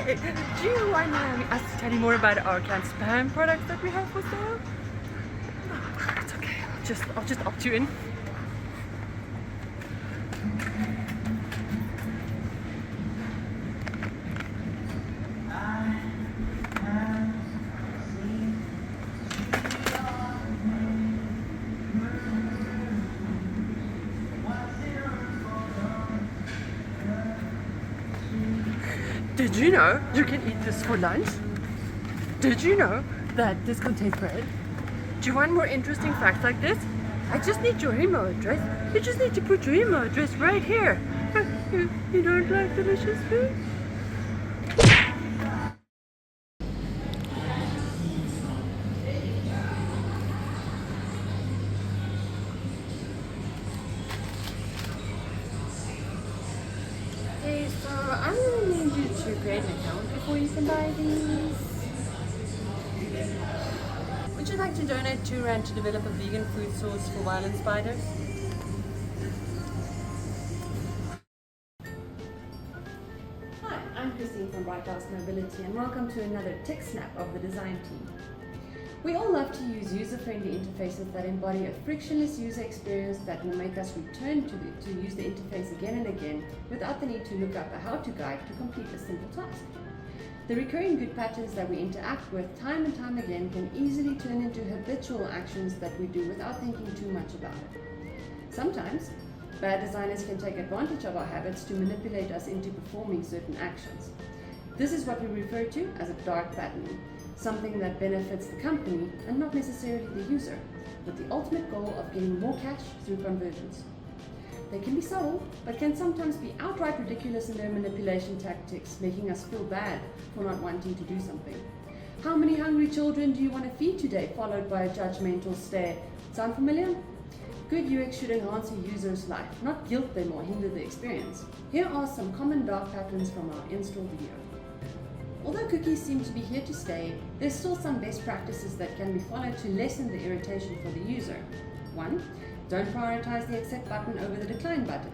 Hey, do you want us to tell you more about our canned spam products that we have for sale? Oh, it's okay. I'll just opt you in. Did you know you can eat this for lunch? Did you know that this contains bread? Do you want more interesting facts like this? I just need your email address. You just need to put your email address right here. You don't like delicious food? Okay, so I'm gonna need you to create an account before you can buy these. Would you like to donate £2 to develop a vegan food source for violent spiders? Hi, I'm Christine from Bright House Mobility and welcome to another Tech Snap of the design team. We all love to use user-friendly interfaces that embody a frictionless user experience that will make us return to use the interface again and again without the need to look up a how-to guide to complete a simple task. The recurring good patterns that we interact with time and time again can easily turn into habitual actions that we do without thinking too much about it. Sometimes, bad designers can take advantage of our habits to manipulate us into performing certain actions. This is what we refer to as a dark pattern, something that benefits the company and not necessarily the user, with the ultimate goal of getting more cash through conversions. They can be subtle, but can sometimes be outright ridiculous in their manipulation tactics, making us feel bad for not wanting to do something. How many hungry children do you want to feed today? Followed by a judgmental stare. Sound familiar? Good UX should enhance a user's life, not guilt them or hinder the experience. Here are some common dark patterns from our install video. Although cookies seem to be here to stay, there's still some best practices that can be followed to lessen the irritation for the user. 1. Don't prioritize the accept button over the decline button.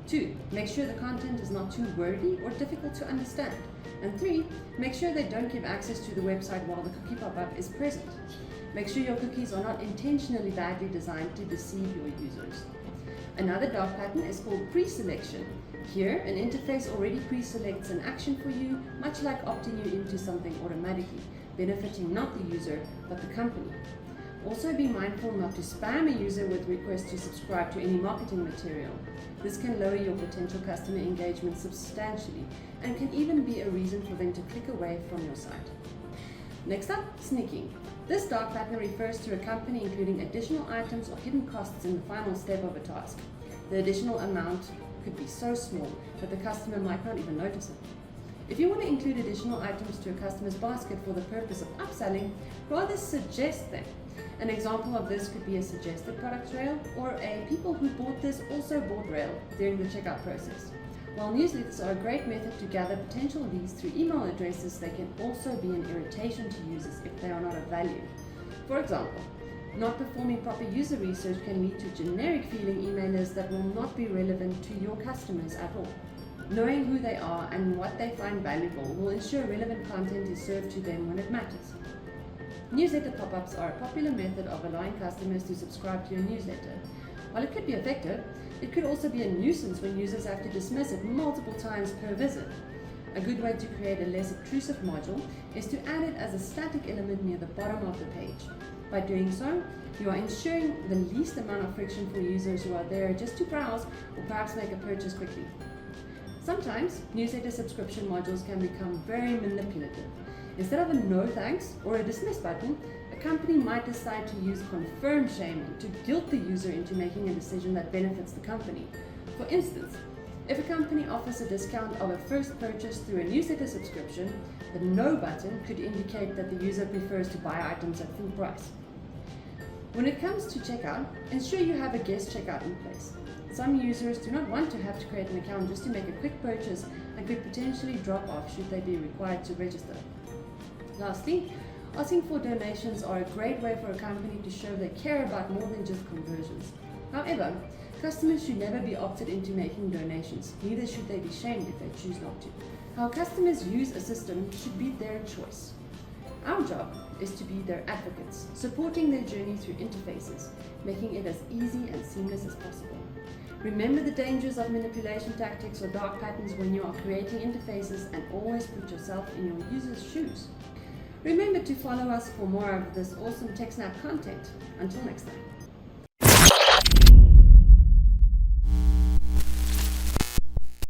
2. Make sure the content is not too wordy or difficult to understand. And 3. Make sure they don't give access to the website while the cookie pop-up is present. Make sure your cookies are not intentionally badly designed to deceive your users. Another dark pattern is called pre-selection. Here, an interface already pre-selects an action for you, much like opting you into something automatically, benefiting not the user, but the company. Also be mindful not to spam a user with requests to subscribe to any marketing material. This can lower your potential customer engagement substantially and can even be a reason for them to click away from your site. Next up, sneaking. This dark pattern refers to a company including additional items or hidden costs in the final step of a task. The additional amount could be so small that the customer might not even notice it. If you want to include additional items to a customer's basket for the purpose of upselling, rather suggest them. An example of this could be a suggested product rail or a people who bought this also bought rail during the checkout process. While newsletters are a great method to gather potential leads through email addresses, they can also be an irritation to users if they are not of value. For example, not performing proper user research can lead to generic feeling emailers that will not be relevant to your customers at all. Knowing who they are and what they find valuable will ensure relevant content is served to them when it matters. Newsletter pop-ups are a popular method of allowing customers to subscribe to your newsletter. While it could be effective, it could also be a nuisance when users have to dismiss it multiple times per visit. A good way to create a less obtrusive module is to add it as a static element near the bottom of the page. By doing so, you are ensuring the least amount of friction for users who are there just to browse or perhaps make a purchase quickly. Sometimes, newsletter subscription modules can become very manipulative. Instead of a no thanks or a dismiss button, a company might decide to use confirm shaming to guilt the user into making a decision that benefits the company. For instance, if a company offers a discount of a first purchase through a newsletter subscription, the no button could indicate that the user prefers to buy items at full price. When it comes to checkout, ensure you have a guest checkout in place. Some users do not want to have to create an account just to make a quick purchase and could potentially drop off should they be required to register. Lastly, asking for donations are a great way for a company to show they care about more than just conversions. However, customers should never be opted into making donations, neither should they be shamed if they choose not to. How customers use a system should be their choice. Our job is to be their advocates, supporting their journey through interfaces, making it as easy and seamless as possible. Remember the dangers of manipulation tactics or dark patterns when you are creating interfaces, and always put yourself in your user's shoes. Remember to follow us for more of this awesome TechSnap content. Until next time.